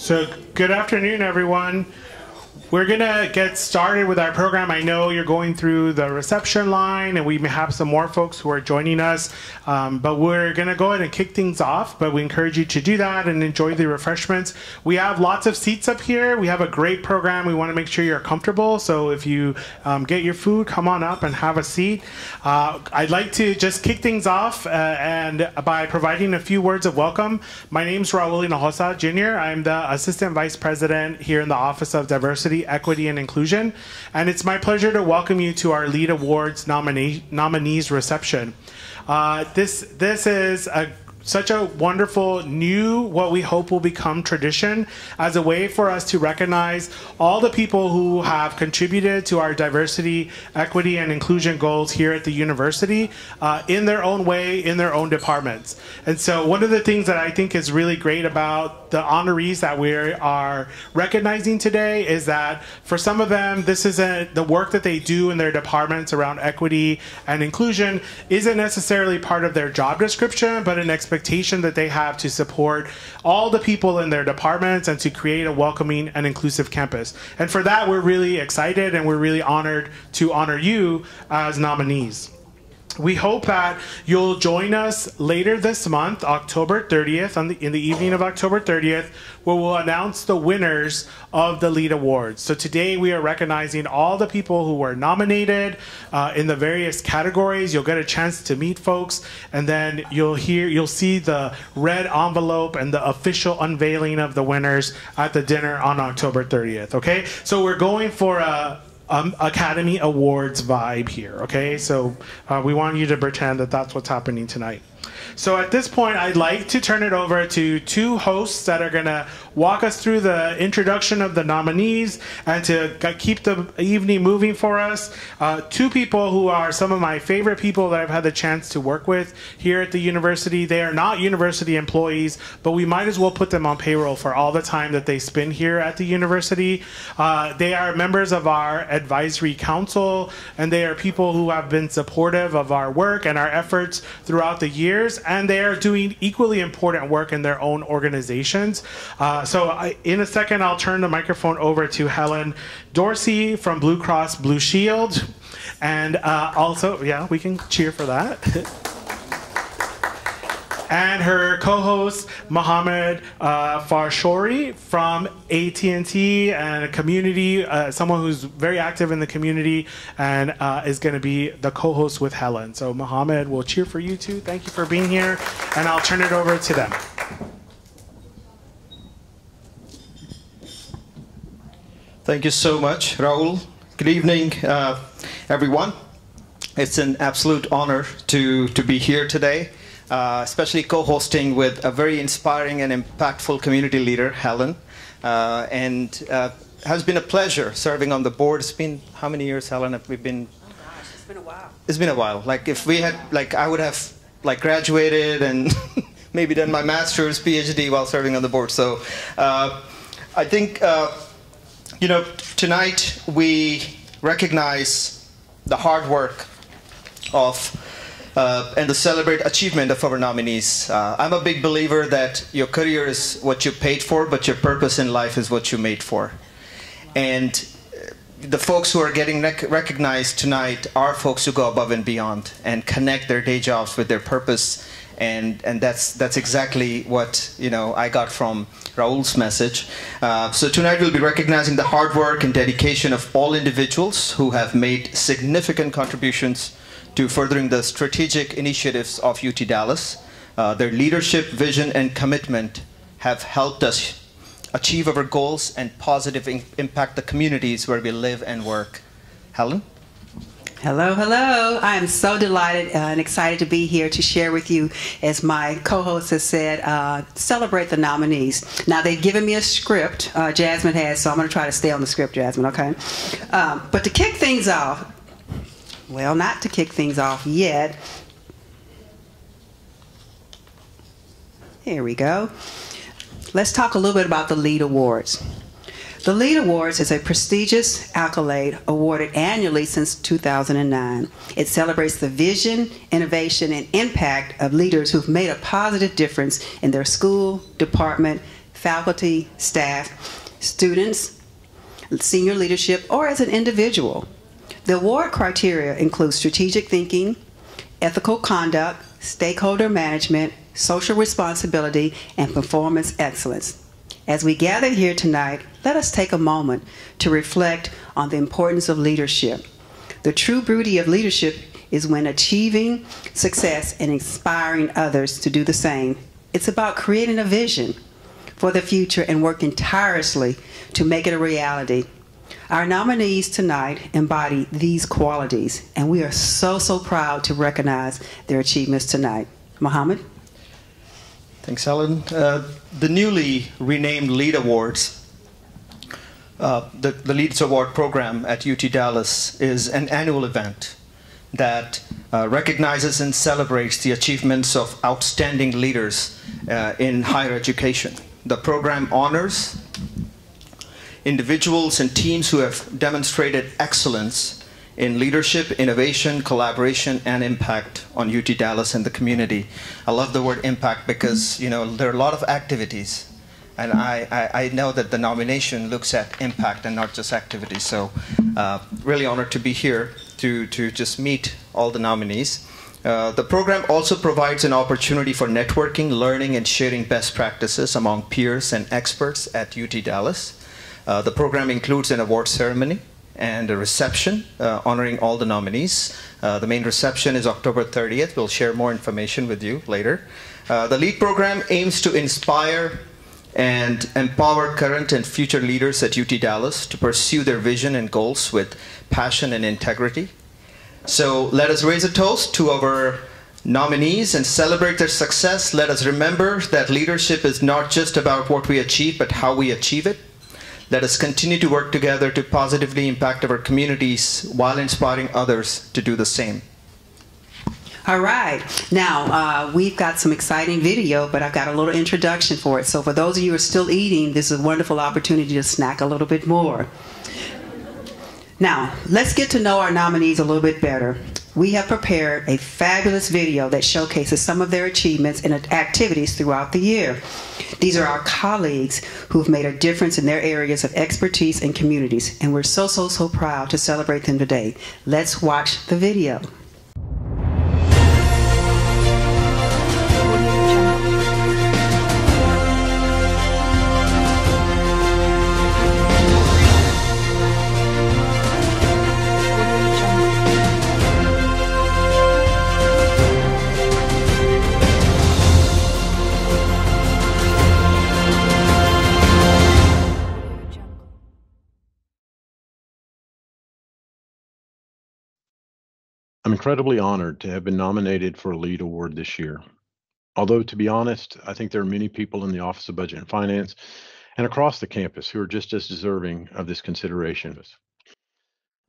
So good afternoon, everyone. We're going to get started with our program. I know you're going through the reception line, and we may have some more folks who are joining us, but we're going to go ahead and kick things off, but we encourage you to do that and enjoy the refreshments. We have lots of seats up here. We have a great program. We want to make sure you're comfortable, so if you get your food, come on up and have a seat. I'd like to just kick things off and by providing a few words of welcome. My name is Raul Hinojosa Jr. I'm the Assistant Vice President here in the Office of Diversity, Equity, and Inclusion, and it's my pleasure to welcome you to our LEAD Awards nominees reception. This is such a wonderful new, what we hope will become tradition, as a way for us to recognize all the people who have contributed to our diversity, equity, and inclusion goals here at the university in their own way, in their own departments. And so one of the things that I think is really great about the honorees that we are recognizing today is that for some of them, this isn't the work that they do in their departments around equity and inclusion isn't necessarily part of their job description, but an expectation that they have to support all the people in their departments and to create a welcoming and inclusive campus. And for that, we're really excited and we're really honored to honor you as nominees. We hope that you'll join us later this month, October 30th, in the evening of October 30th, where we'll announce the winners of the LEAD Awards. So today we are recognizing all the people who were nominated in the various categories. You'll get a chance to meet folks, and then you'll see the red envelope and the official unveiling of the winners at the dinner on October 30th. Okay, so we're going for a Academy Awards vibe here, okay? So we want you to pretend that that's what's happening tonight. So at this point, I'd like to turn it over to two hosts that are going to walk us through the introduction of the nominees and to keep the evening moving for us. Two people who are some of my favorite people that I've had the chance to work with here at the university. They are not university employees, but we might as well put them on payroll for all the time that they spend here at the university. They are members of our advisory council, and they are people who have been supportive of our work and our efforts throughout the years, and they are doing equally important work in their own organizations. In a second, I'll turn the microphone over to Helen Dorsey from Blue Cross Blue Shield. And also, yeah, we can cheer for that. And her co-host, Mohammed Farshori from AT&T and a community, someone who's very active in the community and is going to be the co-host with Helen. So Mohammed, we'll cheer for you too. Thank you for being here. And I'll turn it over to them. Thank you so much, Raul. Good evening, everyone. It's an absolute honor to be here today, especially co-hosting with a very inspiring and impactful community leader, Helen. Has been a pleasure serving on the board. It's been, how many years, Helen, have we been? Oh gosh, it's been a while. It's been a while. Like if we had, I would have graduated and maybe done my master's, PhD while serving on the board. So I think, tonight we recognize the hard work of and to celebrate achievement of our nominees. I'm a big believer that your career is what you paid for, but your purpose in life is what you made for. And the folks who are getting recognized tonight are folks who go above and beyond and connect their day jobs with their purpose. And that's exactly what I got from Raul's message. So tonight we'll be recognizing the hard work and dedication of all individuals who have made significant contributions to furthering the strategic initiatives of UT Dallas. Their leadership, vision, and commitment have helped us achieve our goals and positively impact the communities where we live and work. Helen? Hello, hello. I am so delighted and excited to be here to share with you, as my co-host has said, celebrate the nominees. Now, they've given me a script, Jasmine has, so I'm going to try to stay on the script, Jasmine, okay? But to kick things off, well, not to kick things off yet. Here we go. Let's talk a little bit about the LEAD Awards. The LEAD Awards is a prestigious accolade awarded annually since 2009. It celebrates the vision, innovation, and impact of leaders who've made a positive difference in their school, department, faculty, staff, students, senior leadership, or as an individual. The award criteria include strategic thinking, ethical conduct, stakeholder management, social responsibility, and performance excellence. As we gather here tonight, let us take a moment to reflect on the importance of leadership. The true beauty of leadership is when achieving success and inspiring others to do the same. It's about creating a vision for the future and working tirelessly to make it a reality. Our nominees tonight embody these qualities, and we are so proud to recognize their achievements tonight. Mohammed? Thanks, Ellen. The newly renamed LEAD Awards, the LEADS Award program at UT Dallas is an annual event that recognizes and celebrates the achievements of outstanding leaders in higher education. The program honors individuals and teams who have demonstrated excellence in leadership, innovation, collaboration, and impact on UT Dallas and the community. I love the word impact because, you know, there are a lot of activities, and I know that the nomination looks at impact and not just activities. So really honored to be here to just meet all the nominees. The program also provides an opportunity for networking, learning, and sharing best practices among peers and experts at UT Dallas. The program includes an award ceremony and a reception honoring all the nominees. The main reception is October 30th. We'll share more information with you later. The LEAD program aims to inspire and empower current and future leaders at UT Dallas to pursue their vision and goals with passion and integrity. So let us raise a toast to our nominees and celebrate their success. Let us remember that leadership is not just about what we achieve, but how we achieve it. Let us continue to work together to positively impact our communities while inspiring others to do the same. All right. Now, we've got some exciting video, but I've got a little introduction for it. So for those of you who are still eating, this is a wonderful opportunity to snack a little bit more. Now, let's get to know our nominees a little bit better. We have prepared a fabulous video that showcases some of their achievements and activities throughout the year. These are our colleagues who've made a difference in their areas of expertise and communities, and we're so proud to celebrate them today. Let's watch the video. I'm incredibly honored to have been nominated for a LEAD Award this year. Although, to be honest, I think there are many people in the Office of Budget and Finance and across the campus who are just as deserving of this consideration.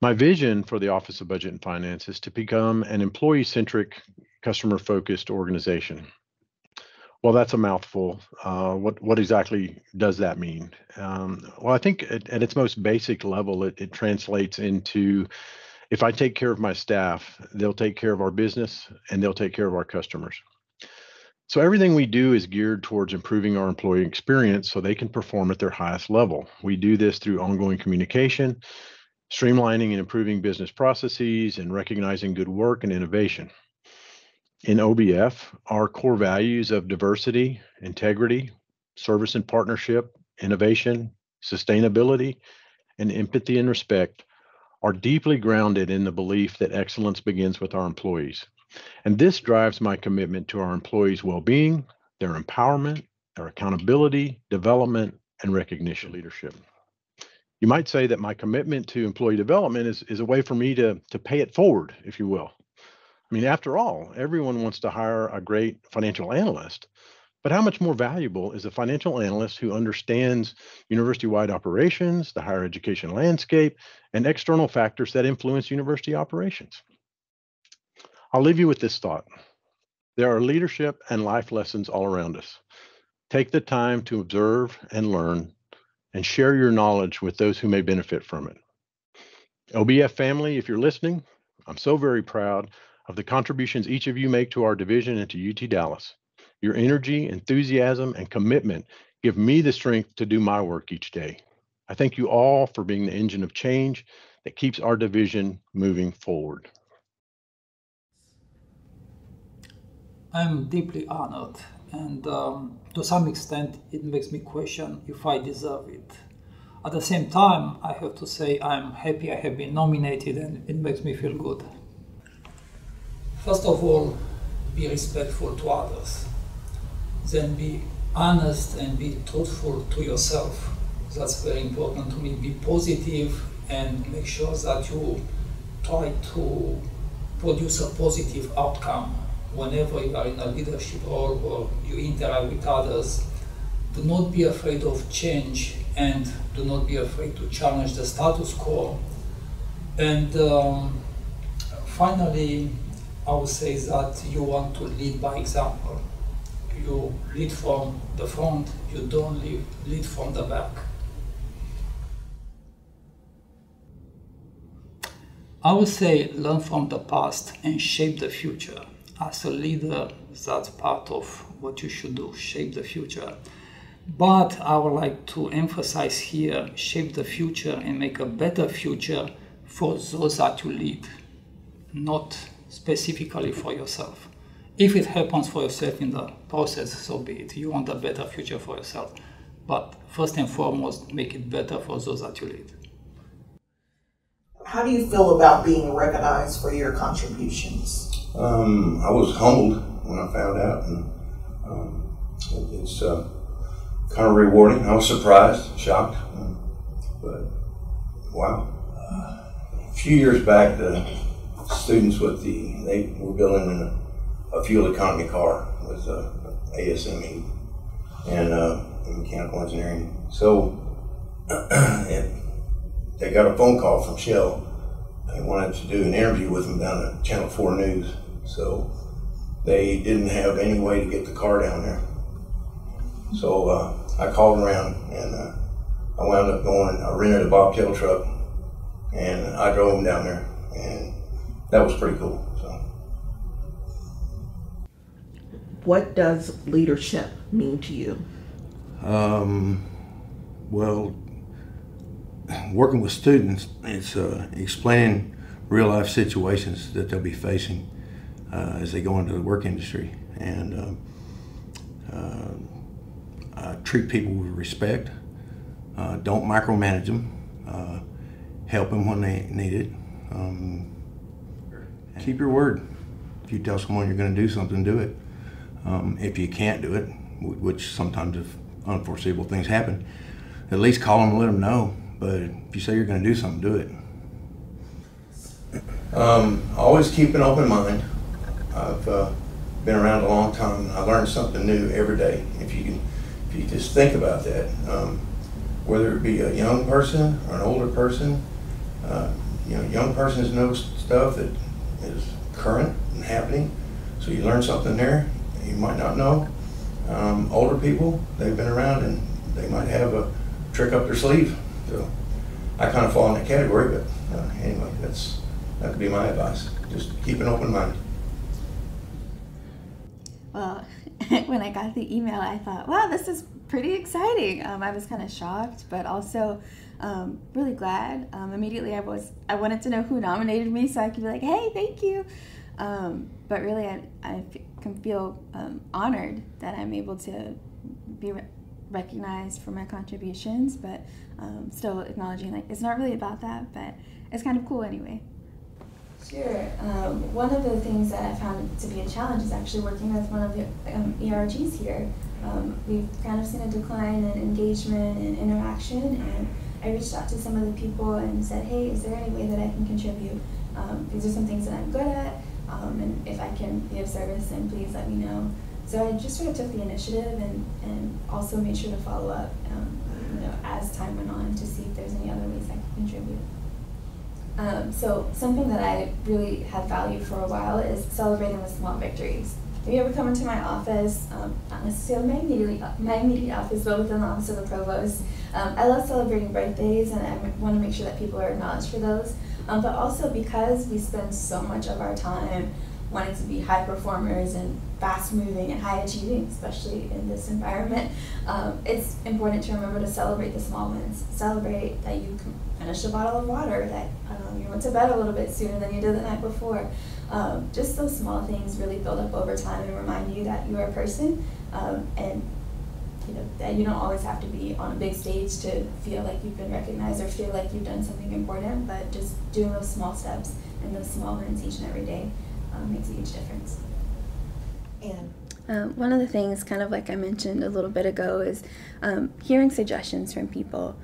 My vision for the Office of Budget and Finance is to become an employee-centric, customer-focused organization. Well, that's a mouthful. What exactly does that mean? Well, I think at its most basic level, it translates into, if I take care of my staff, they'll take care of our business and they'll take care of our customers. So everything we do is geared towards improving our employee experience so they can perform at their highest level. We do this through ongoing communication, streamlining and improving business processes, and recognizing good work and innovation. In OBF, our core values of diversity, integrity, service and partnership, innovation, sustainability, and empathy and respect are deeply grounded in the belief that excellence begins with our employees. And this drives my commitment to our employees' well-being, their empowerment, their accountability, development, and recognition leadership. You might say that my commitment to employee development is a way for me to pay it forward, if you will. I mean, after all, everyone wants to hire a great financial analyst, but how much more valuable is a financial analyst who understands university-wide operations, the higher education landscape, and external factors that influence university operations? I'll leave you with this thought. There are leadership and life lessons all around us. Take the time to observe and learn and share your knowledge with those who may benefit from it. OBF family, if you're listening, I'm so very proud of the contributions each of you make to our division and to UT Dallas. Your energy, enthusiasm, and commitment give me the strength to do my work each day. I thank you all for being the engine of change that keeps our division moving forward. I'm deeply honored, and to some extent it makes me question if I deserve it. At the same time, I have to say I'm happy I have been nominated, and it makes me feel good. First of all, be respectful to others. Then be honest and be truthful to yourself. That's very important to me. Be positive and make sure that you try to produce a positive outcome whenever you are in a leadership role or you interact with others. Do not be afraid of change and do not be afraid to challenge the status quo. And finally, I would say that you want to lead by example. You lead from the front, you don't lead from the back. I would say learn from the past and shape the future. As a leader, that's part of what you should do, shape the future. But I would like to emphasize here, shape the future and make a better future for those that you lead, not specifically for yourself. If it happens for yourself in the process, so be it. You want a better future for yourself. But first and foremost, make it better for those that you lead. How do you feel about being recognized for your contributions? I was humbled when I found out, and it's kind of rewarding. I was surprised, shocked, but wow. A few years back, the students they were building a fuel economy car with ASME and in mechanical engineering. So they got a phone call from Shell. They wanted to do an interview with them down at Channel 4 News. So they didn't have any way to get the car down there. So I called around and I wound up going, I rented a bobtail truck and I drove them down there, and that was pretty cool. So. What does leadership mean to you? Well, working with students, it's explaining real life situations that they'll be facing as they go into the work industry, and treat people with respect, don't micromanage them, help them when they need it, keep your word. If you tell someone you're going to do something, do it. If you can't do it, which sometimes if unforeseeable things happen, at least call them and let them know. But if you say you're going to do something, do it. Always keep an open mind. I've been around a long time. I learn something new every day. If you just think about that, whether it be a young person or an older person, young persons know stuff that is current and happening. So you learn something there you might not know. Older people, they've been around and they might have a trick up their sleeve. So I kind of fall in that category, but anyway, that could be my advice. Just keep an open mind. Well, when I got the email, I thought, wow, this is pretty exciting. I was kind of shocked, but also really glad. Immediately, I wanted to know who nominated me so I could be like, hey, thank you. But really, I can feel honored that I'm able to be recognized for my contributions, but still acknowledging like it's not really about that, but it's kind of cool anyway. Sure. One of the things that I found to be a challenge is actually working with one of the ERGs here. We've kind of seen a decline in engagement and interaction, and I reached out to some of the people and said, hey, is there any way that I can contribute? These are some things that I'm good at, and if I can be of service, then please let me know. So I just sort of took the initiative and also made sure to follow up as time went on to see if there's any other ways I could contribute. So something that I really had valued for a while is celebrating the small victories. If you ever come into my office, not necessarily my immediate office, but within the office of the provost, I love celebrating birthdays, and I want to make sure that people are acknowledged for those. But also because we spend so much of our time wanting to be high performers and fast moving and high achieving, especially in this environment. It's important to remember to celebrate the small wins. Celebrate that you finished a bottle of water, that you went to bed a little bit sooner than you did the night before. Just those small things really build up over time and remind you that you're a person, and that you don't always have to be on a big stage to feel like you've been recognized or feel like you've done something important, but just doing those small steps and those small wins each and every day makes a huge difference. And one of the things, kind of like I mentioned a little bit ago, is hearing suggestions from people.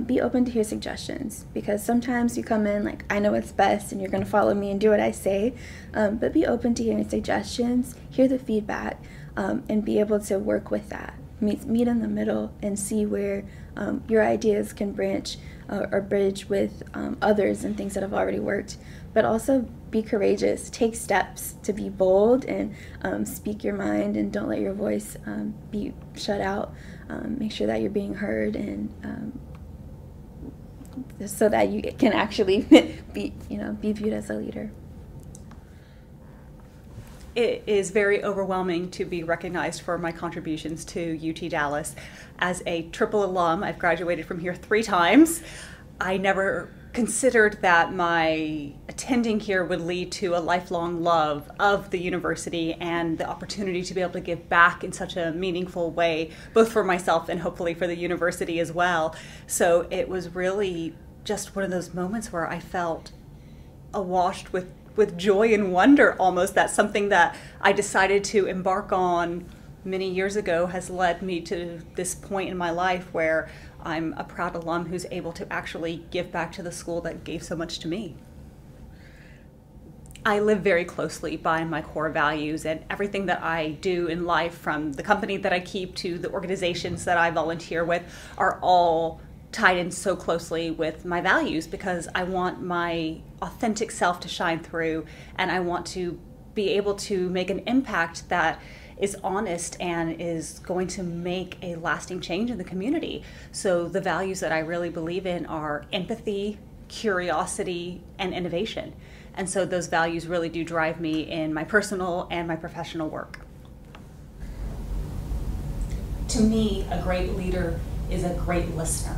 Be open to hear suggestions, because sometimes you come in like, I know what's best and you're going to follow me and do what I say, but be open to hearing suggestions, hear the feedback, and be able to work with that. Meet in the middle and see where your ideas can branch or bridge with others and things that have already worked. But also be courageous, take steps to be bold and speak your mind, and don't let your voice be shut out. Make sure that you're being heard, and so that you can actually be viewed as a leader. It is very overwhelming to be recognized for my contributions to UT Dallas. As a triple alum, I've graduated from here 3 times. I never considered that my attending here would lead to a lifelong love of the university and the opportunity to be able to give back in such a meaningful way, both for myself and hopefully for the university as well. So it was really just one of those moments where I felt awash with joy and wonder almost, that something that I decided to embark on many years ago has led me to this point in my life where I'm a proud alum who's able to actually give back to the school that gave so much to me. I live very closely by my core values, and everything that I do in life, from the company that I keep to the organizations that I volunteer with, are all tied in so closely with my values, because I want my authentic self to shine through, and I want to be able to make an impact that is honest and is going to make a lasting change in the community. So the values that I really believe in are empathy, curiosity, and innovation. And so those values really do drive me in my personal and my professional work. To me, a great leader is a great listener.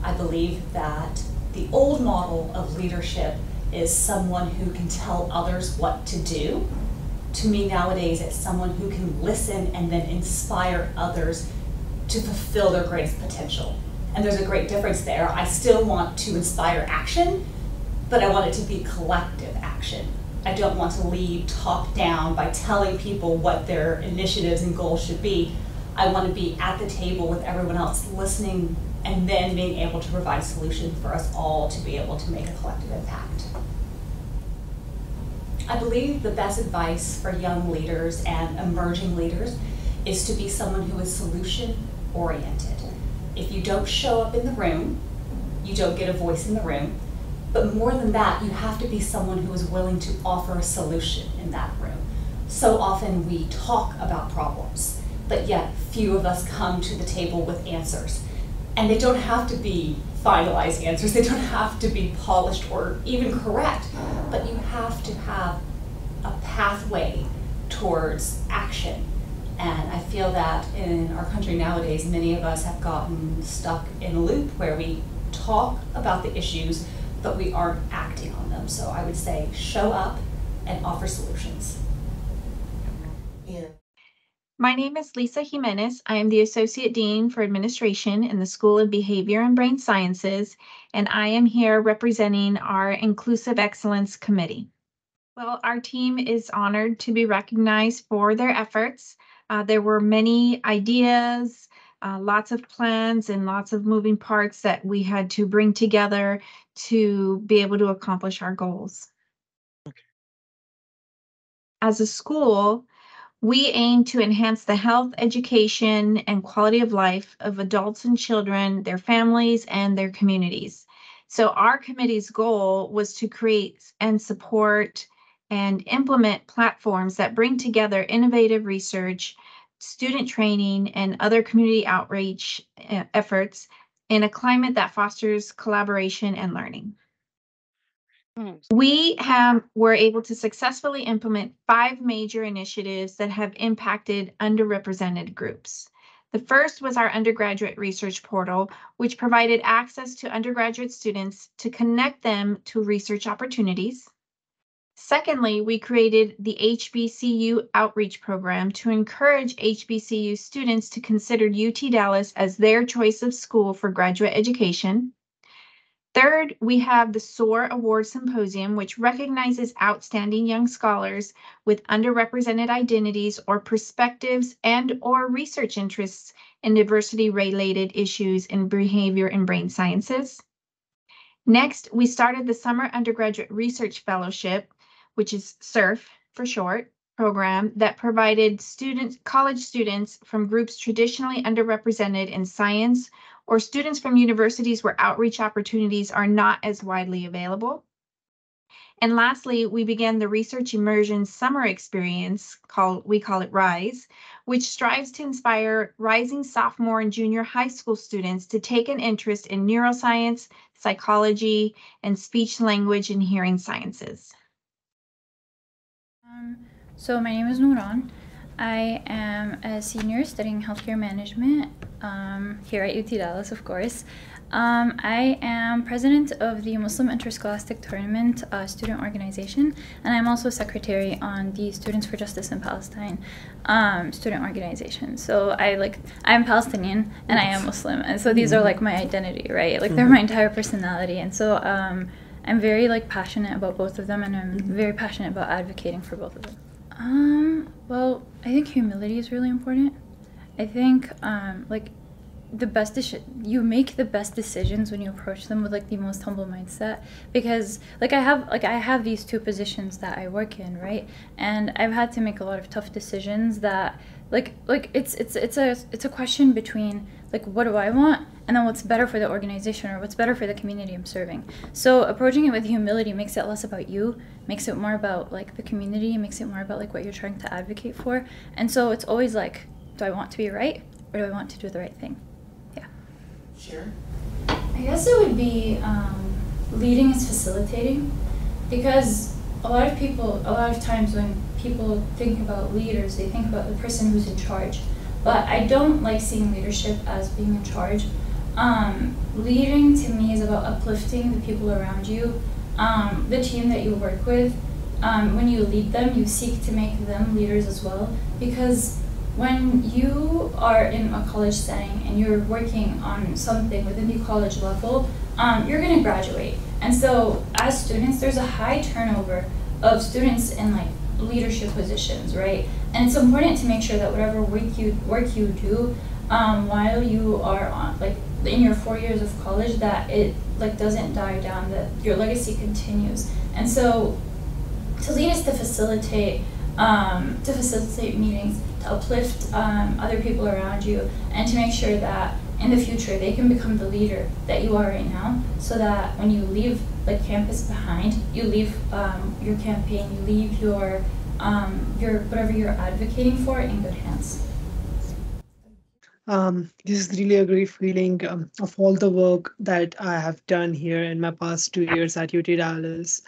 I believe that the old model of leadership is someone who can tell others what to do. To me nowadays, it's someone who can listen and then inspire others to fulfill their greatest potential. And there's a great difference there. I still want to inspire action, but I want it to be collective action. I don't want to lead top down by telling people what their initiatives and goals should be. I want to be at the table with everyone else, listening and then being able to provide a solution for us all to be able to make a collective impact. I believe the best advice for young leaders and emerging leaders is to be someone who is solution-oriented. If you don't show up in the room, you don't get a voice in the room. But more than that, you have to be someone who is willing to offer a solution in that room. So often we talk about problems, but yet few of us come to the table with answers. And they don't have to be finalized answers. They don't have to be polished or even correct, but you have to have a pathway towards action. And I feel that in our country nowadays, many of us have gotten stuck in a loop where we talk about the issues, but we aren't acting on them. So I would say show up and offer solutions. Yeah. My name is Lisa Jimenez. I am the Associate Dean for Administration in the School of Behavior and Brain Sciences, and I am here representing our Inclusive Excellence Committee. Well, our team is honored to be recognized for their efforts. There were many ideas, lots of plans, and lots of moving parts that we had to bring together to be able to accomplish our goals. As a school, we aim to enhance the health, education, and quality of life of adults and children, their families, and their communities. So our committee's goal was to create and support and implement platforms that bring together innovative research, student training, and other community outreach efforts in a climate that fosters collaboration and learning. were able to successfully implement 5 major initiatives that have impacted underrepresented groups. The first was our undergraduate research portal, which provided access to undergraduate students to connect them to research opportunities. Secondly, we created the HBCU outreach program to encourage HBCU students to consider UT Dallas as their choice of school for graduate education. Third, we have the SOAR Award Symposium, which recognizes outstanding young scholars with underrepresented identities or perspectives and/or research interests in diversity-related issues in behavior and brain sciences. Next, we started the Summer Undergraduate Research Fellowship, which is SURF for short, program that provided college students from groups traditionally underrepresented in science or students from universities where outreach opportunities are not as widely available. And lastly, we began the Research Immersion Summer Experience, we call it RISE, which strives to inspire rising sophomore and junior high school students to take an interest in neuroscience, psychology, and speech, language, and hearing sciences. So my name is Nuran. I am a senior studying healthcare management here at UT Dallas, of course. I am president of the Muslim Interscholastic Tournament student organization, and I'm also secretary on the Students for Justice in Palestine student organization. So I'm Palestinian and I am Muslim, and so these are like my identity, right? Like they're my entire personality, and so I'm very passionate about both of them, and I'm very passionate about advocating for both of them. Well, I think humility is really important. I think you make the best decisions when you approach them with the most humble mindset, because I have these two positions that I work in, right? And I've had to make a lot of tough decisions that it's a question between what do I want and then what's better for the organization or what's better for the community I'm serving. So approaching it with humility makes it less about you, makes it more about the community, makes it more about what you're trying to advocate for. And so it's always do I want to be right or do I want to do the right thing? Yeah. Sure. I guess it would be leading is facilitating, because a lot of times when people think about leaders, they think about the person who's in charge. But I don't like seeing leadership as being in charge. Leading to me is about uplifting the people around you, the team that you work with. When you lead them, you seek to make them leaders as well, because when you are in a college setting and you're working on something within the college level, you're going to graduate. And so as students, there's a high turnover of students in leadership positions, right? And it's important to make sure that whatever work you do while you are on in your 4 years of college, that it doesn't die down, that your legacy continues. And so to lead is to facilitate meetings, to uplift other people around you, and to make sure that in the future they can become the leader that you are right now, so that when you leave the campus behind, you leave your campaign, you leave your whatever you're advocating for in good hands. This is really a great feeling of all the work that I have done here in my past 2 years at UT Dallas.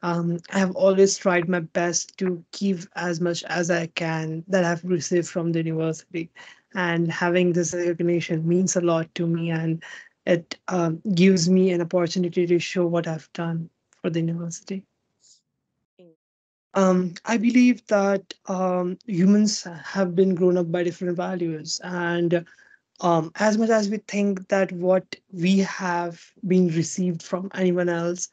I have always tried my best to give as much as I can that I've received from the university. And having this recognition means a lot to me, and it gives me an opportunity to show what I've done for the university. I believe that humans have been grown up by different values, and as much as we think that what we have been received from anyone else,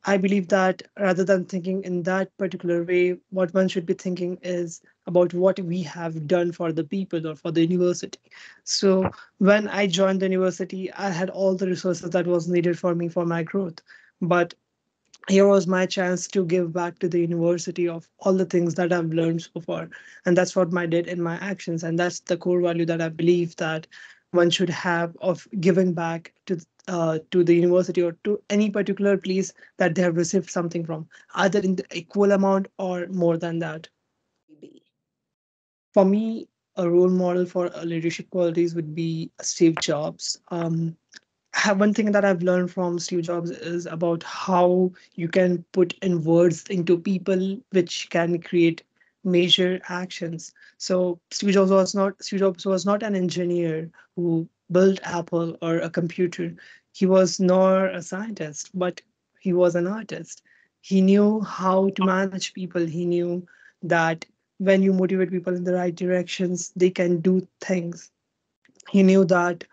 I believe that rather than thinking in that particular way, what one should be thinking is about what we have done for the people or for the university. So when I joined the university, I had all the resources that was needed for me for my growth. But here was my chance to give back to the university of all the things that I've learned so far. And that's what I did in my actions. And that's the core value that I believe that one should have of giving back to the university or to any particular place that they have received something from, either in the equal amount or more than that. For me, a role model for leadership qualities would be Steve Jobs. one thing that I've learned from Steve Jobs is about how you can put in words into people, which can create major actions. So Steve Jobs was not an engineer who built Apple or a computer. He was nor a scientist, but he was an artist. He knew how to manage people. He knew that when you motivate people in the right directions, they can do things. He knew that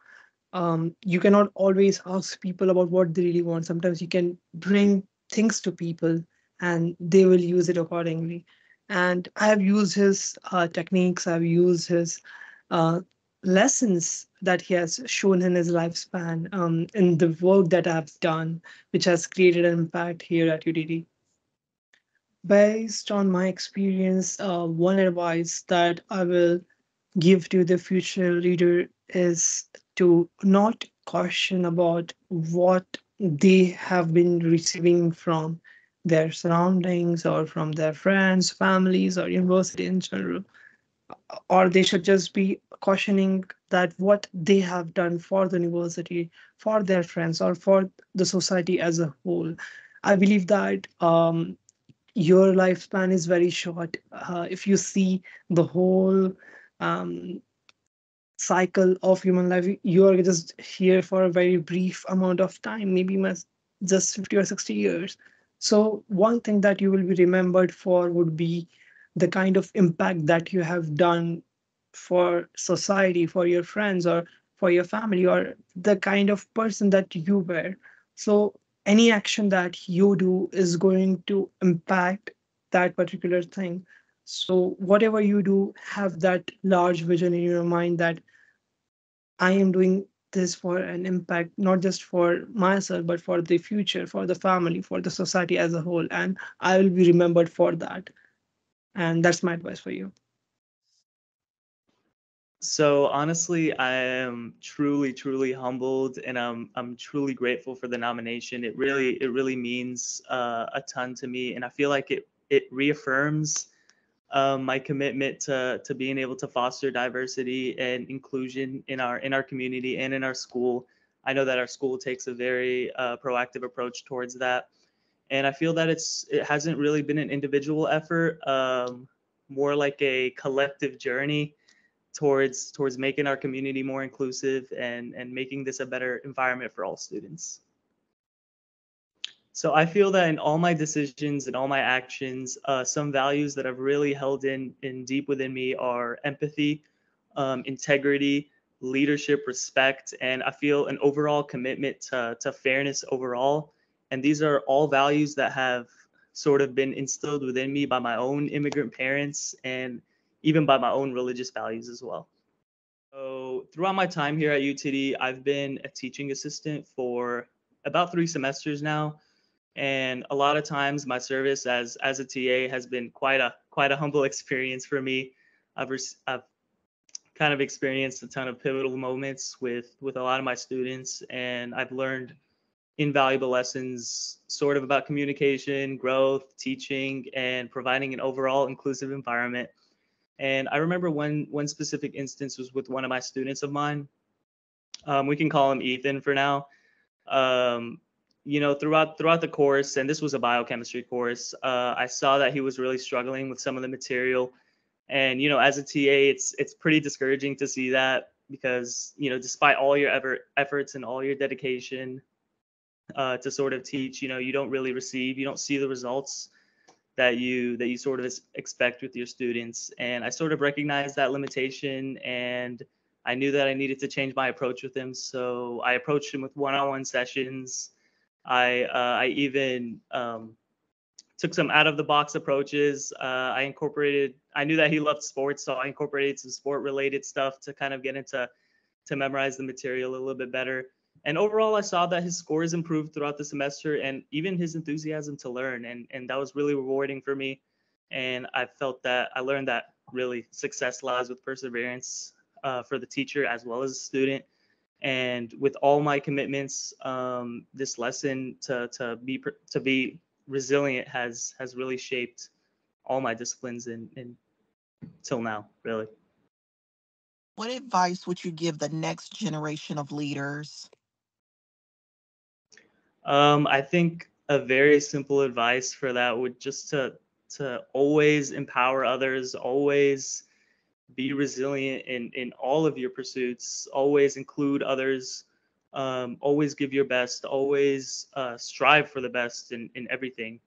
you cannot always ask people about what they really want. Sometimes you can bring things to people and they will use it accordingly. And I have used his techniques, I've used his uh, lessons that he has shown in his lifespan in the work that I've done, which has created an impact here at UDD. Based on my experience, one advice that I will give to the future leader is to not question about what they have been receiving from their surroundings or from their friends, families, or university in general. Or they should just be questioning that what they have done for the university, for their friends, or for the society as a whole. I believe that your lifespan is very short. If you see the whole um, cycle of human life, you are just here for a very brief amount of time, maybe just 50 or 60 years. So one thing that you will be remembered for would be the kind of impact that you have done for society, for your friends, or for your family, or the kind of person that you were. So any action that you do is going to impact that particular thing. So whatever you do, have that large vision in your mind that I am doing this for an impact, not just for myself, but for the future, for the family, for the society as a whole. And I will be remembered for that. And that's my advice for you. So honestly, I am truly, truly humbled, and I'm truly grateful for the nomination. It really means a ton to me, and I feel like it reaffirms my commitment to being able to foster diversity and inclusion in our community and in our school. I know that our school takes a very proactive approach towards that, and I feel that it hasn't really been an individual effort, more like a collective journey towards making our community more inclusive and making this a better environment for all students. So I feel that in all my decisions and all my actions, some values that I've really held in deep within me are empathy, integrity, leadership, respect, and I feel an overall commitment to fairness overall. And these are all values that have sort of been instilled within me by my own immigrant parents and even by my own religious values as well. So throughout my time here at UTD, I've been a teaching assistant for about 3 semesters now, and a lot of times my service as a TA has been quite a humble experience for me. I've kind of experienced a ton of pivotal moments with a lot of my students, and I've learned invaluable lessons sort of about communication, growth, teaching, and providing an overall inclusive environment. And I remember one specific instance was with one of my students of mine. We can call him Ethan for now. Um, throughout the course, and this was a biochemistry course, I saw that he was really struggling with some of the material. And as a TA, it's pretty discouraging to see that because despite all your efforts and all your dedication to sort of teach, you don't really receive, you don't see the results that you sort of expect with your students. And I sort of recognized that limitation, and I knew that I needed to change my approach with him. So I approached him with one-on-one sessions. I even took some out of the box approaches. I knew that he loved sports, so I incorporated some sport related stuff to kind of get into to memorize the material a little bit better. And overall, I saw that his scores improved throughout the semester and even his enthusiasm to learn. And that was really rewarding for me. And I learned that really success lies with perseverance for the teacher as well as the student. And with all my commitments, this lesson to be resilient has really shaped all my disciplines in till now, really. What advice would you give the next generation of leaders? I think a very simple advice for that would just to always empower others, always be resilient in all of your pursuits, always include others, always give your best, always strive for the best in everything,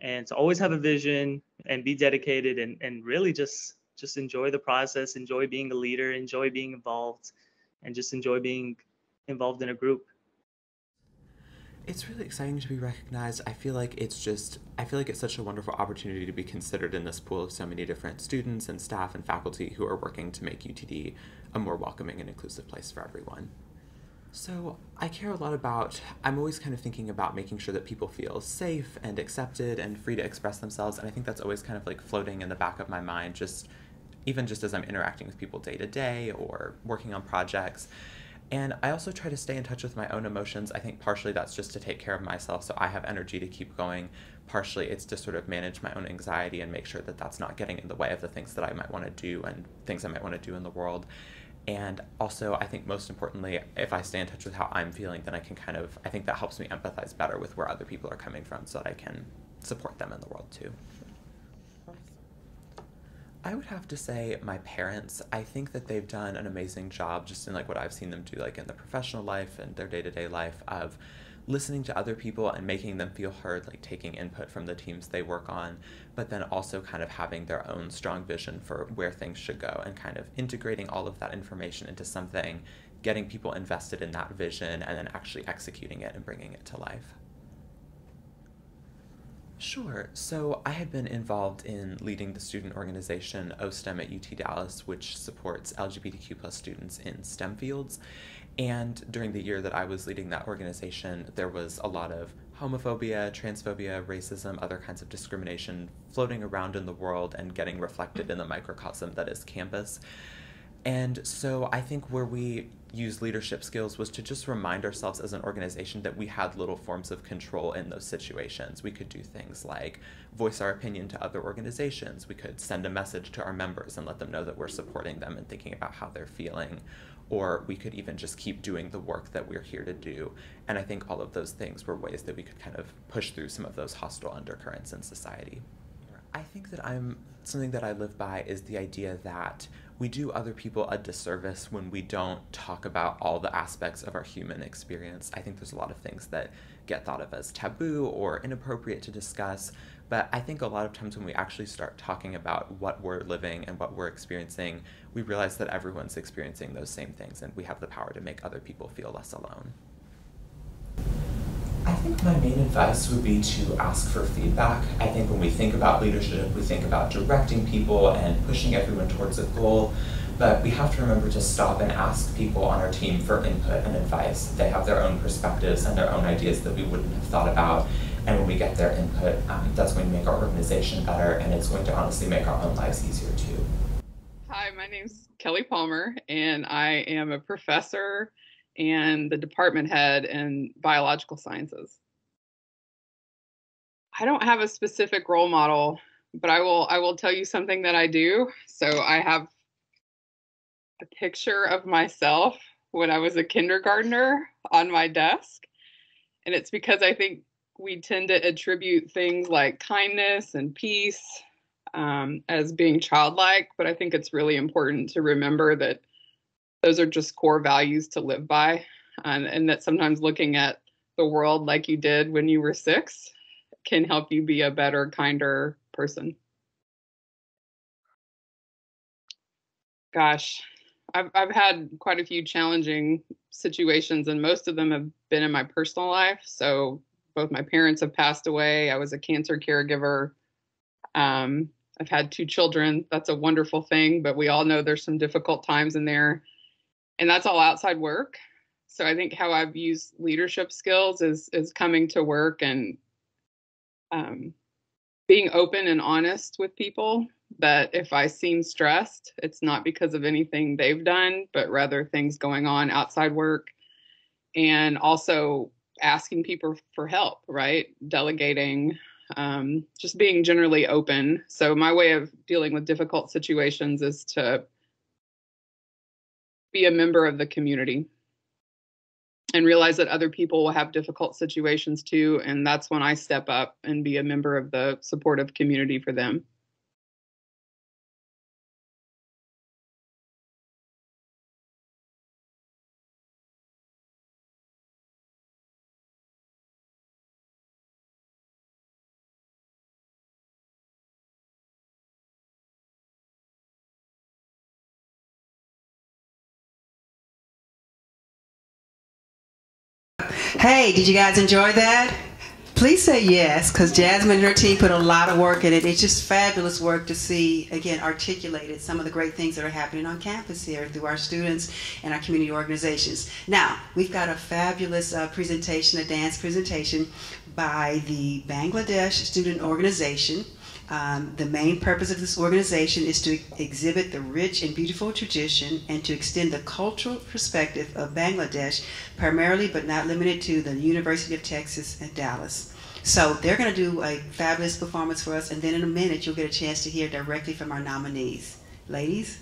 and to always have a vision and be dedicated and really just enjoy the process, enjoy being a leader, enjoy being involved, and just enjoy being involved in a group. It's really exciting to be recognized. I feel like it's such a wonderful opportunity to be considered in this pool of so many different students and staff and faculty who are working to make UTD a more welcoming and inclusive place for everyone. So I care a lot about, I'm always kind of thinking about making sure that people feel safe and accepted and free to express themselves, and I think that's always kind of like floating in the back of my mind, even just as I'm interacting with people day to day or working on projects. And I also try to stay in touch with my own emotions. I think partially that's just to take care of myself so I have energy to keep going. Partially it's to sort of manage my own anxiety and make sure that that's not getting in the way of the things that I might want to do and things I might want to do in the world. And also, I think most importantly, if I stay in touch with how I'm feeling, then I think that helps me empathize better with where other people are coming from so that I can support them in the world too. I would have to say my parents. I think that they've done an amazing job just in like what I've seen them do like in their professional life and their day-to-day life of listening to other people and making them feel heard, like taking input from the teams they work on, but then also kind of having their own strong vision for where things should go and kind of integrating all of that information into something, getting people invested in that vision, and then actually executing it and bringing it to life. Sure. So I had been involved in leading the student organization OSTEM at UT Dallas, which supports LGBTQ+ students in STEM fields. And during the year that I was leading that organization, there was a lot of homophobia, transphobia, racism, other kinds of discrimination floating around in the world and getting reflected in the microcosm that is campus. And so I think where we used leadership skills was to just remind ourselves as an organization that we had little forms of control in those situations. We could do things like voice our opinion to other organizations. We could send a message to our members and let them know that we're supporting them and thinking about how they're feeling. Or we could even just keep doing the work that we're here to do. And I think all of those things were ways that we could kind of push through some of those hostile undercurrents in society. I think that something that I live by is the idea that we do other people a disservice when we don't talk about all the aspects of our human experience. I think there's a lot of things that get thought of as taboo or inappropriate to discuss, but I think a lot of times when we actually start talking about what we're living and what we're experiencing, we realize that everyone's experiencing those same things and we have the power to make other people feel less alone. I think my main advice would be to ask for feedback. I think when we think about leadership, we think about directing people and pushing everyone towards a goal, but we have to remember to stop and ask people on our team for input and advice. They have their own perspectives and their own ideas that we wouldn't have thought about, and when we get their input, that's going to make our organization better, and it's going to honestly make our own lives easier too. Hi, my name's Kelly Palmer, and I am a professor and the department head in biological sciences. I don't have a specific role model, but I will tell you something that I do. So I have a picture of myself when I was a kindergartner on my desk. And it's because I think we tend to attribute things like kindness and peace as being childlike, but I think it's really important to remember that those are just core values to live by, and that sometimes looking at the world like you did when you were 6 can help you be a better, kinder person. Gosh, I've had quite a few challenging situations, and most of them have been in my personal life. So both my parents have passed away. I was a cancer caregiver. I've had 2 children. That's a wonderful thing, but we all know there's some difficult times in there. And that's all outside work. So I think how I've used leadership skills is coming to work and being open and honest with people, that if I seem stressed, it's not because of anything they've done, but rather things going on outside work. And also asking people for help, right? Delegating, just being generally open. So my way of dealing with difficult situations is to be a member of the community. and realize that other people will have difficult situations too. And that's when I step up and be a member of the supportive community for them. Hey, did you guys enjoy that? Please say yes, because Jasmine and her team put a lot of work in it. It's just fabulous work to see, again, articulated some of the great things that are happening on campus here through our students and our community organizations. Now, we've got a fabulous presentation, a dance presentation by the Bangladesh Student Organization. The main purpose of this organization is to exhibit the rich and beautiful tradition and to extend the cultural perspective of Bangladesh, primarily but not limited to the University of Texas at Dallas. So they're going to do a fabulous performance for us, and then in a minute you'll get a chance to hear directly from our nominees. Ladies?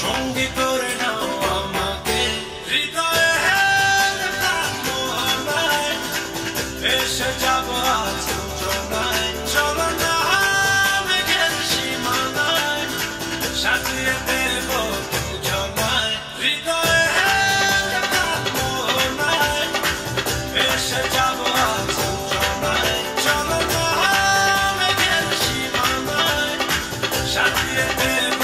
সঙ্গী করে নাও আমাকে হৃদয়ে এসে যাব আজ জনায় চলো না মেঘের সীমানায় সাজিয়ে দেব জনায় হৃদয়ে এসে যাব আজ জনায় চলো না মেঘের সীমানায় সাজিয়ে দেব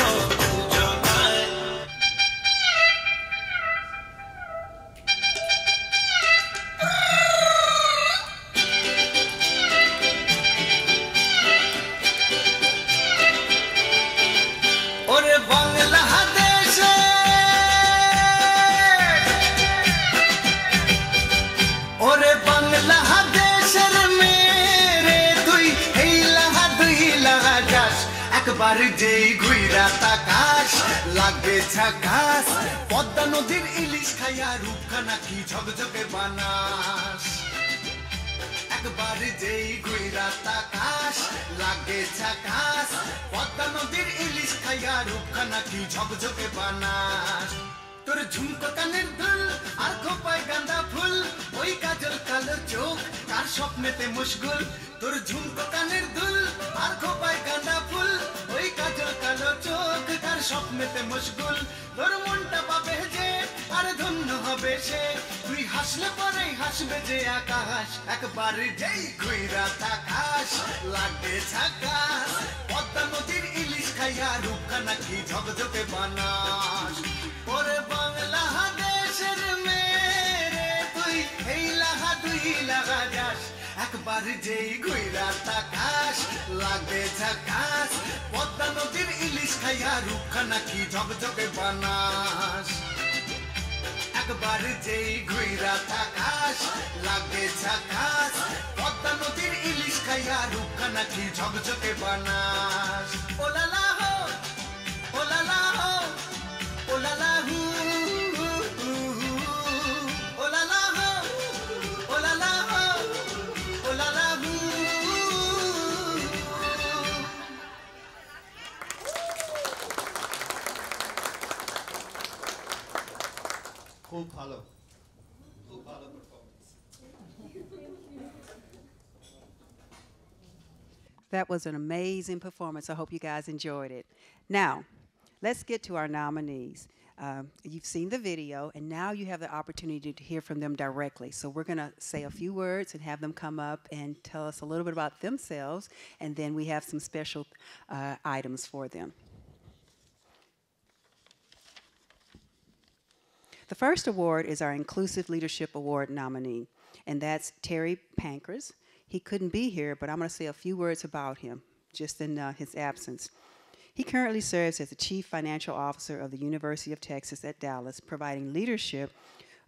একবার যেই ঘুইরা তাকাস লাগবে ঝাকাস পদ্মা নদীর ইলিশ খাইয়া রূপখানা কি ঝকঝকে বানাস একবার যেই ঘুইরা তাকাস লাগবে ঝাকাস পদ্মা নদীর ইলিশ খাইয়া রূপখানা কি ঝকঝকে বানাস তোর ঝুমকো কানের দুল আর খোপায় গাঁদা ফুল ওই কাজল কালো চোখ কার স্বপ্নেতে মুশগুল তোর ঝুমকো কানের দুল আর খোপায় গাঁদা ফুল ওই কাজল কালো চোখ কার স্বপ্নেতে মুশগুল তোর মনটা পাবে যে আর ধন্য হবে সে তুই হাসলে পরেই হাসবে যে আকাশ একবার যেই ঘুইরা তাকাস লাগবে ঝাকাস পদ্মা নদীর ইলিশ খাইয়া রূপখানা কি ঝকঝকে বানাস ওরে বাংলাদেশের মেরে তুই এই লাগা দুই লাগা যাস একবার যেই ঘুইরা তাকাস লাগে ঝাকাস পদ্মা নদীর ইলিশ খাইয়া রূপখানা কি ঝকঝকে বানাস একবার যেই ঘুইরা তাকাস লাগে ঝাকাস পদ্মা নদীর ইলিশ খাইয়া রূপখানা কি ঝকঝকে বানাস ওলালা হো ওলালা হো ওলালা হু ওলালা হো ওলালা হো ওলালা হু খুব ভালো খুব ভালো performance That was an amazing performance. I hope you guys enjoyed it. Now, let's get to our nominees. You've seen the video, and now you have the opportunity to hear from them directly. So we're going to say a few words and have them come up and tell us a little bit about themselves, and then we have some special items for them. The first award is our Inclusive Leadership Award nominee, and that's Terry Pankers. He couldn't be here, but I'm going to say a few words about him, just in his absence. He currently serves as the Chief Financial Officer of the University of Texas at Dallas, providing leadership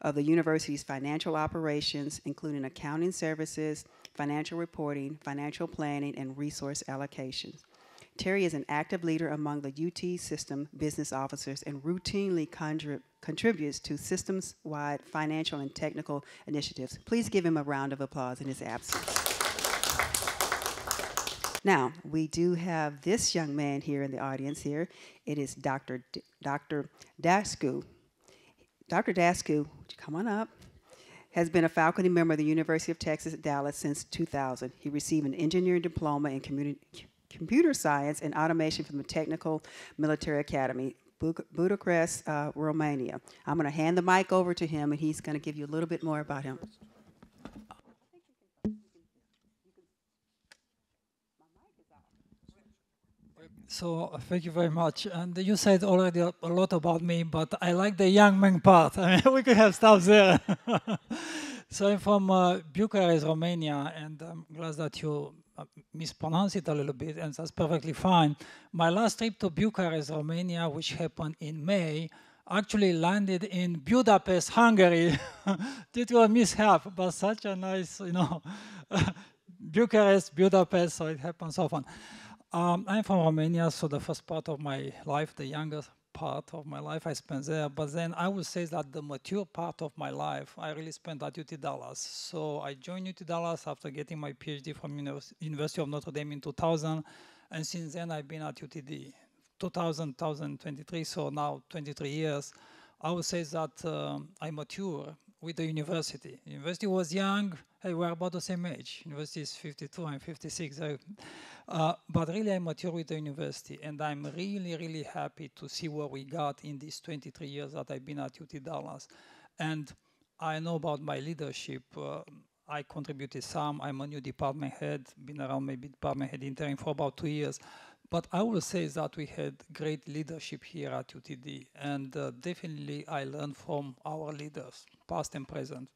of the university's financial operations, including accounting services, financial reporting, financial planning, and resource allocations. Terry is an active leader among the UT system business officers and routinely contributes to systems-wide financial and technical initiatives. Please give him a round of applause in his absence. Now, we do have this young man here in the audience here. It is Dr. Dasku. Dr. Dasku, would you come on up? Has been a faculty member of the University of Texas at Dallas since 2000. He received an engineering diploma in computer science and automation from the Technical Military Academy, Bucharest, Romania. I'm going to hand the mic over to him, and he's going to give you a little bit more about him. So thank you very much. And you said already a lot about me, but I like the young man part. I mean, we could have stopped there. So I'm from Bucharest, Romania, and I'm glad that you mispronounce it a little bit, and that's perfectly fine. My last trip to Bucharest, Romania, which happened in May, actually landed in Budapest, Hungary, due to a mishap, but such a nice, Bucharest, Budapest, so it happens often. I'm from Romania, so the first part of my life, the youngest part of my life, I spent there. But then I would say that the mature part of my life, I really spent at UT Dallas. So I joined UT Dallas after getting my PhD from University of Notre Dame in 2000. And since then, I've been at UTD 2023, so now 23 years. I would say that I mature with the university. University was young. Hey, we're about the same age. University is 52, I'm 56. But really, I mature with the university. And I'm really, really happy to see where we got in these 23 years that I've been at UT Dallas. And I know about my leadership. I contributed some. I'm a new department head, been around maybe department head interim for about 2 years. But I will say that we had great leadership here at UTD. And definitely, I learned from our leaders, past and present.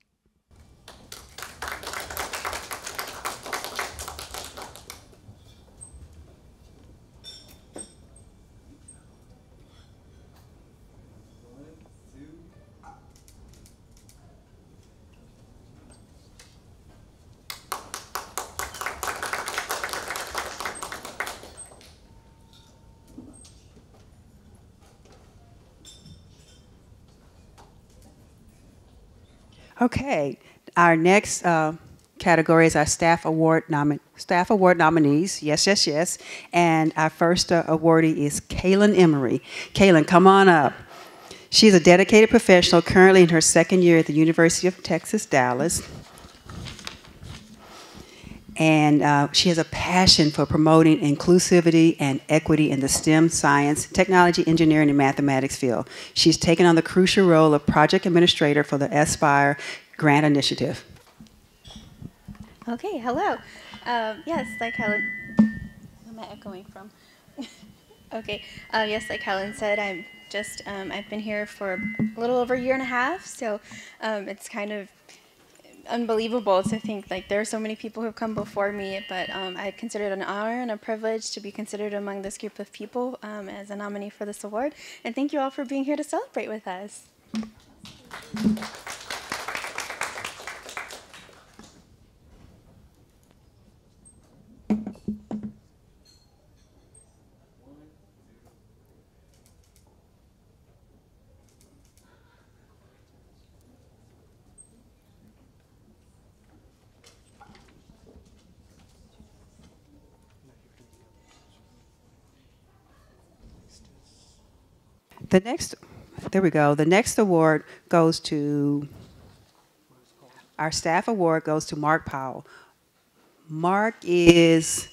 Okay, our next category is our staff award nominees. Yes, yes, yes. And our first awardee is Kaylin Emery. Kaylin, come on up. She's a dedicated professional, currently in her second year at the University of Texas, Dallas. And she has a passion for promoting inclusivity and equity in the STEM, science, technology, engineering, and mathematics field. She's taken on the crucial role of project administrator for the Aspire Grant Initiative. Okay, hello. Yes, like Helen, where am I echoing from? Okay, yes, like Helen said, I've been here for a little over a year and a half, so it's kind of unbelievable to think like there are so many people who have come before me, but I consider it an honor and a privilege to be considered among this group of people as a nominee for this award. And thank you all for being here to celebrate with us. There we go. The next award goes to, our staff award goes to Mark Powell. Mark is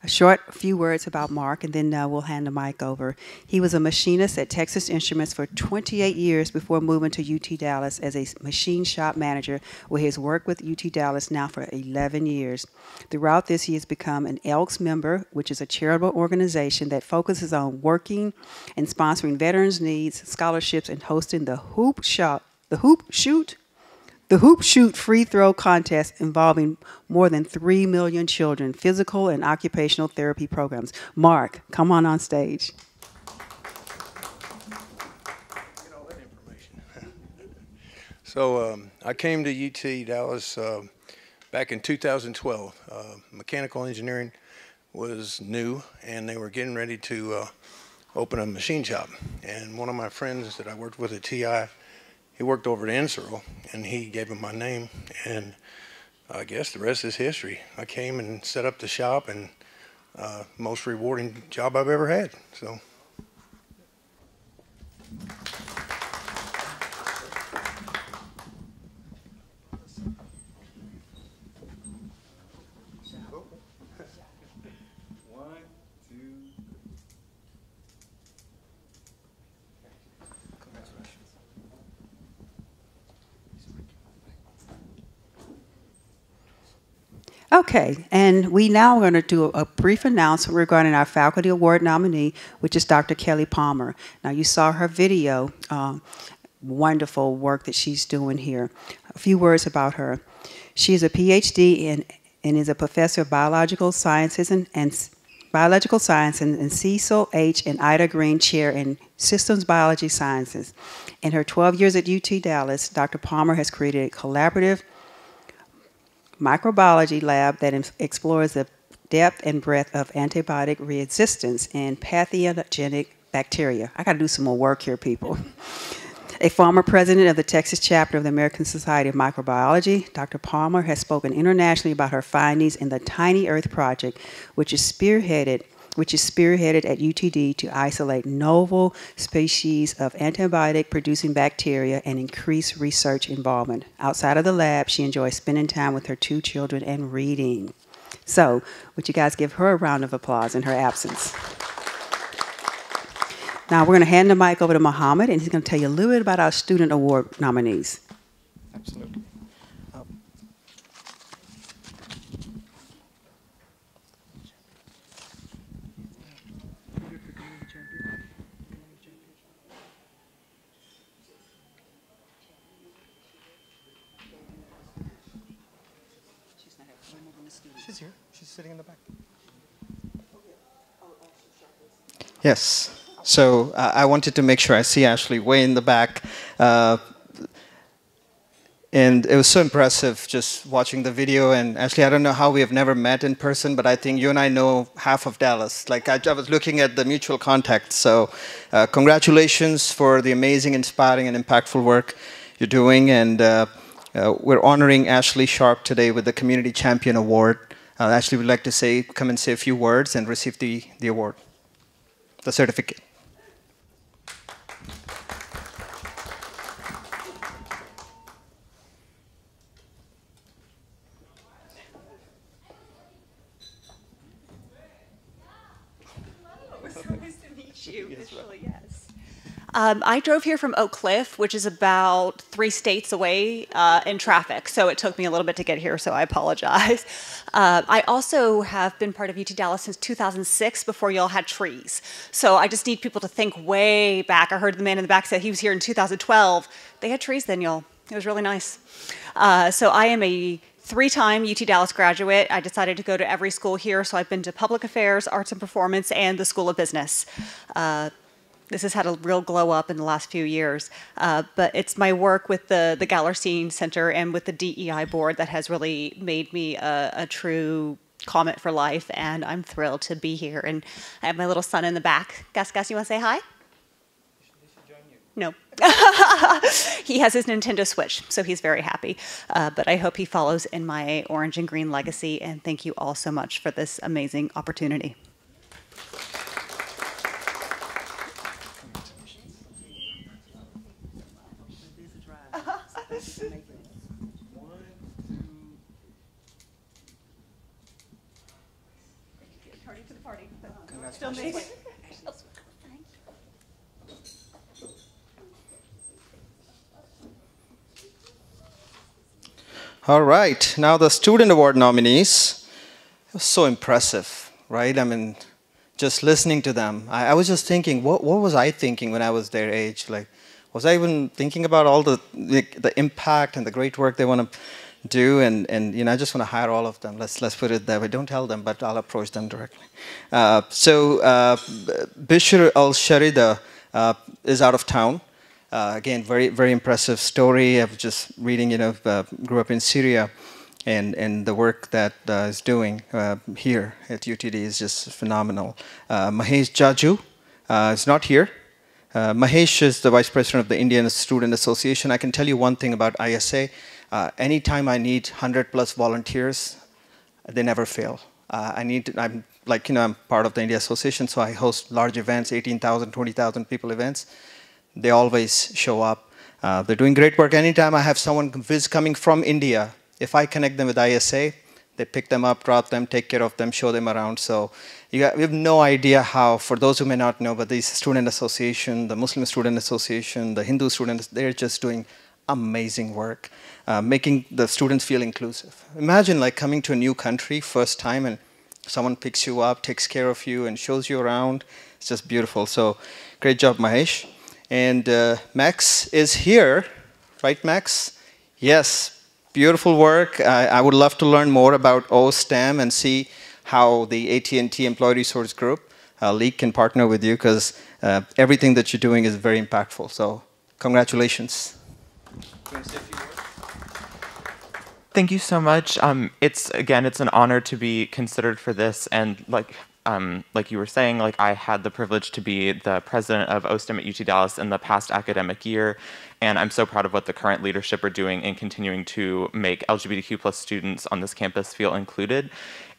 a short few words about Mark, and then we'll hand the mic over. He was a machinist at Texas Instruments for 28 years before moving to UT Dallas as a machine shop manager, where he has worked with UT Dallas now for 11 years. Throughout this, he has become an ELKS member, which is a charitable organization that focuses on working and sponsoring veterans' needs, scholarships, and hosting the Hoop Shoot The Hoop Shoot Free Throw Contest involving more than 3 million children, physical and occupational therapy programs. Mark, come on stage. So I came to UT Dallas back in 2012. Mechanical engineering was new, and they were getting ready to open a machine shop. And one of my friends that I worked with at TI, he worked over at Inseral, and he gave him my name, and I guess the rest is history. I came and set up the shop, and most rewarding job I've ever had. So. Okay, and we now are going to do a brief announcement regarding our Faculty Award nominee, which is Dr. Kelly Palmer. Now, you saw her video, wonderful work that she's doing here. A few words about her. She is a PhD and is a professor of biological sciences and Cecil H. and Ida Green Chair in Systems Biology Sciences. In her 12 years at UT Dallas, Dr. Palmer has created a collaborative microbiology lab that explores the depth and breadth of antibiotic resistance in pathogenic bacteria. I got to do some more work here, people. A former president of the Texas chapter of the American Society of Microbiology, Dr. Palmer has spoken internationally about her findings in the Tiny Earth Project, which is spearheaded at UTD to isolate novel species of antibiotic-producing bacteria and increase research involvement. Outside of the lab, she enjoys spending time with her 2 children and reading. So, would you guys give her a round of applause in her absence? Now, we're going to hand the mic over to Mohammed, and he's going to tell you a little bit about our Student Award nominees. Absolutely. She's here. She's sitting in the back. Yes. So I wanted to make sure I see Ashley way in the back. And it was so impressive just watching the video. And Ashley, I don't know how we have never met in person, but I think you and I know half of Dallas. Like I was looking at the mutual contacts. So congratulations for the amazing, inspiring, and impactful work you're doing. And we're honoring Ashley Sharp today with the Community Champion Award. Ashley would like to come and say a few words and receive the award, the certificate. I drove here from Oak Cliff, which is about 3 states away in traffic, so it took me a little bit to get here, so I apologize. I also have been part of UT Dallas since 2006, before y'all had trees. So I just need people to think way back. I heard the man in the back say he was here in 2012. They had trees then, y'all. It was really nice. So I am a 3-time UT Dallas graduate. I decided to go to every school here, so I've been to Public Affairs, Arts and Performance, and the School of Business. This has had a real glow up in the last few years, but it's my work with the Gallerstein Center and with the DEI board that has really made me a true comment for life, and I'm thrilled to be here. And I have my little son in the back. Gus, you want to say hi? No. He has his Nintendo Switch, so he's very happy. But I hope he follows in my orange and green legacy, and thank you all so much for this amazing opportunity. All right, now the Student Award nominees. It was so impressive, right? I mean, just listening to them. I was just thinking, what was I thinking when I was their age? Like, was I even thinking about all the impact and the great work they want to do? And I just want to hire all of them. Let's put it that way. Don't tell them, but I'll approach them directly. Bishr al-Sharida is out of town. Again, very, very impressive story. I was just reading, grew up in Syria, and the work that is doing here at UTD is just phenomenal. Mahesh Jaju is not here. Mahesh is the Vice President of the Indian Student Association. I can tell you one thing about ISA. Anytime I need 100+ volunteers, they never fail. I'm part of the India Association, so I host large events, 18,000, 20,000 people events. They always show up. They're doing great work. Anytime I have someone coming from India, if I connect them with ISA, they pick them up, drop them, take care of them, show them around. So we have no idea how, for those who may not know, but the Student Association, the Muslim Student Association, the Hindu students, they're just doing amazing work, making the students feel inclusive. Imagine like coming to a new country, first time, and someone picks you up, takes care of you, and shows you around. It's just beautiful. So great job, Mahesh. And Max is here, right, Max? Yes, beautiful work. I would love to learn more about OSTEM and see how the AT&T Employee Resource Group, League, can partner with you, because everything that you're doing is very impactful. So congratulations. Thank you so much. It's an honor to be considered for this, and like you were saying, I had the privilege to be the president of OSTEM at UT Dallas in the past academic year, and I'm so proud of what the current leadership are doing in continuing to make LGBTQ+ students on this campus feel included.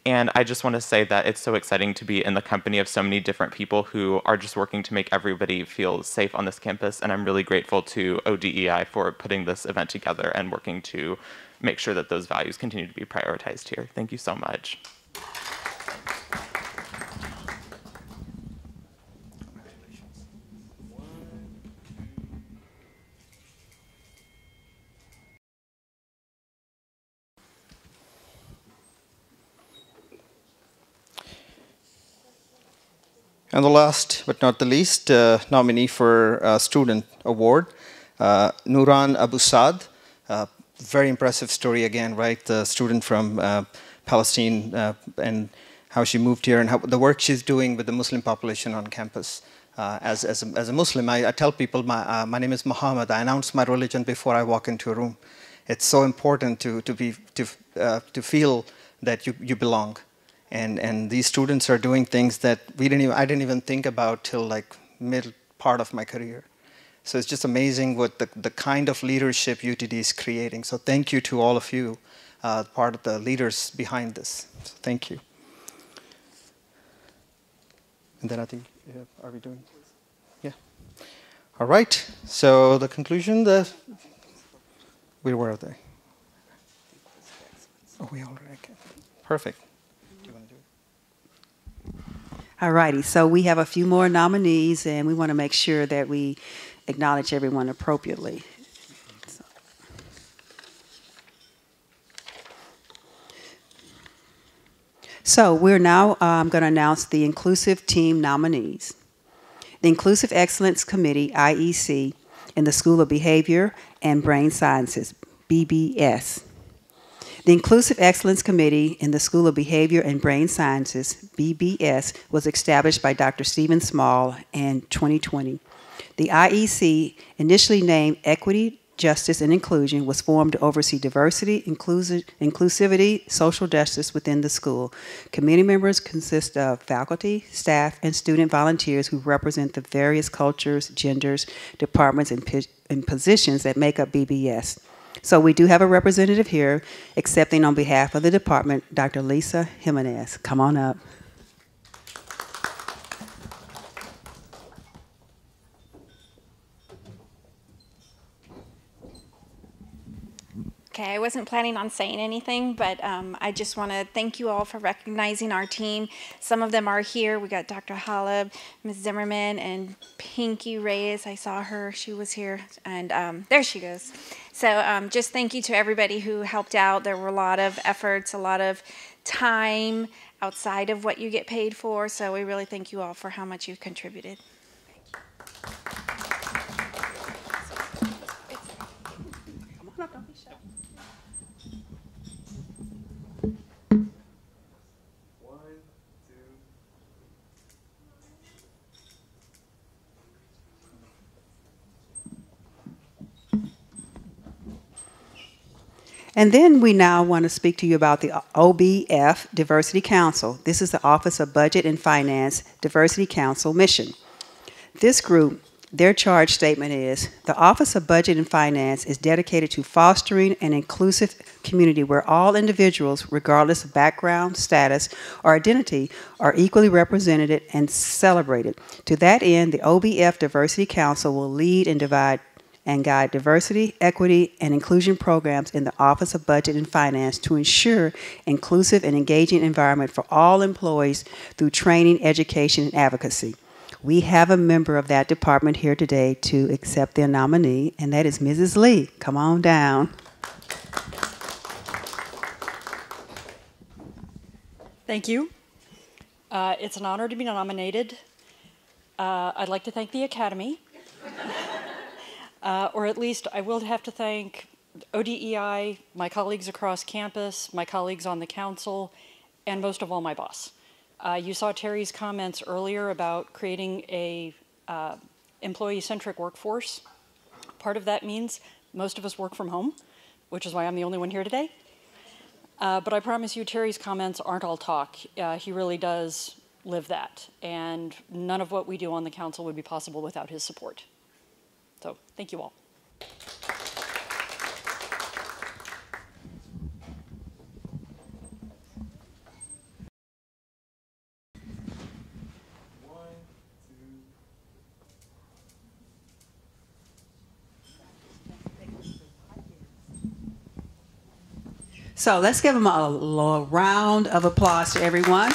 And I just want to say that it's so exciting to be in the company of so many different people who are just working to make everybody feel safe on this campus, and I'm really grateful to ODEI for putting this event together and working to make sure that those values continue to be prioritized here. Thank you so much. And the last but not the least nominee for Student Award, Nuran Abu Saad. Very impressive story again, right? The student from Palestine and how she moved here and how the work she's doing with the Muslim population on campus. As a Muslim, I tell people my name is Muhammad. I announce my religion before I walk into a room. It's so important to feel that you belong. And these students are doing things that I didn't even think about till like mid part of my career. So it's just amazing what the kind of leadership UTD is creating. So thank you to all of you, part of the leaders behind this. So thank you. And then I think, are we doing? Yeah. All right. So the conclusion, where were they? Oh, we already, okay. Perfect. All righty, so we have a few more nominees, and we want to make sure that we acknowledge everyone appropriately. So we're now going to announce the Inclusive Team nominees. The Inclusive Excellence Committee, IEC, in the School of Behavior and Brain Sciences, BBS. The Inclusive Excellence Committee in the School of Behavior and Brain Sciences, BBS, was established by Dr. Stephen Small in 2020. The IEC, initially named Equity, Justice, and Inclusion, was formed to oversee diversity, inclusivity, social justice within the school. Committee members consist of faculty, staff, and student volunteers who represent the various cultures, genders, departments, and positions that make up BBS. So we do have a representative here, accepting on behalf of the department, Dr. Lisa Jimenez. Come on up. Okay, I wasn't planning on saying anything, but I just want to thank you all for recognizing our team. Some of them are here. We got Dr. Halab, Ms. Zimmerman, and Pinky Reyes. I saw her. She was here. And there she goes. So just thank you to everybody who helped out. There were a lot of efforts, a lot of time outside of what you get paid for. So we really thank you all for how much you've contributed. Thank you. And then we now want to speak to you about the OBF Diversity Council. This is the Office of Budget and Finance Diversity Council mission. This group, their charge statement is, the Office of Budget and Finance is dedicated to fostering an inclusive community where all individuals, regardless of background, status, or identity, are equally represented and celebrated. To that end, the OBF Diversity Council will lead and guide diversity, equity, and inclusion programs in the Office of Budget and Finance to ensure inclusive and engaging environment for all employees through training, education, and advocacy. We have a member of that department here today to accept their nominee, and that is Mrs. Lee. Come on down. Thank you. It's an honor to be nominated. I'd like to thank the Academy. Or at least I will have to thank ODEI, my colleagues across campus, my colleagues on the council, and most of all, my boss. You saw Terry's comments earlier about creating a employee-centric workforce. Part of that means most of us work from home, which is why I'm the only one here today. But I promise you, Terry's comments aren't all talk. He really does live that, and none of what we do on the council would be possible without his support. So, thank you all. So let's give them a round of applause to everyone.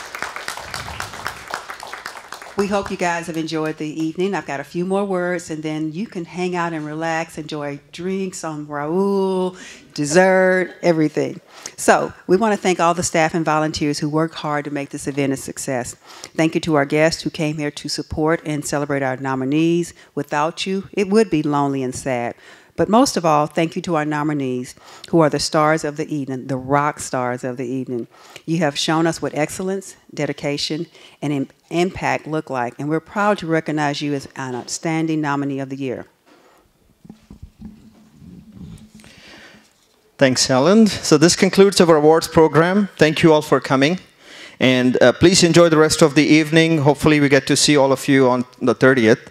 We hope you guys have enjoyed the evening. I've got a few more words, and then you can hang out and relax, enjoy drinks on Raoul, dessert, everything. So we want to thank all the staff and volunteers who worked hard to make this event a success. Thank you to our guests who came here to support and celebrate our nominees. Without you, it would be lonely and sad. But most of all, thank you to our nominees, who are the stars of the evening, the rock stars of the evening. You have shown us what excellence, dedication, and impact look like, and we're proud to recognize you as an outstanding nominee of the year. Thanks, Helen. So this concludes our awards program. Thank you all for coming. And please enjoy the rest of the evening. Hopefully we get to see all of you on the 30th.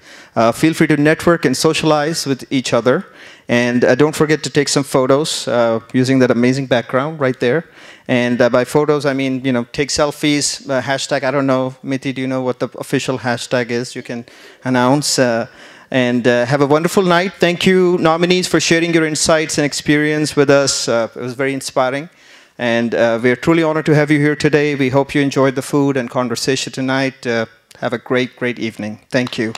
Feel free to network and socialize with each other. And don't forget to take some photos using that amazing background right there. And by photos, I mean, take selfies, hashtag, I don't know, Miti, do you know what the official hashtag is? You can announce. And have a wonderful night. Thank you, nominees, for sharing your insights and experience with us. It was very inspiring. And we're truly honored to have you here today. We hope you enjoyed the food and conversation tonight. Have a great, great evening. Thank you.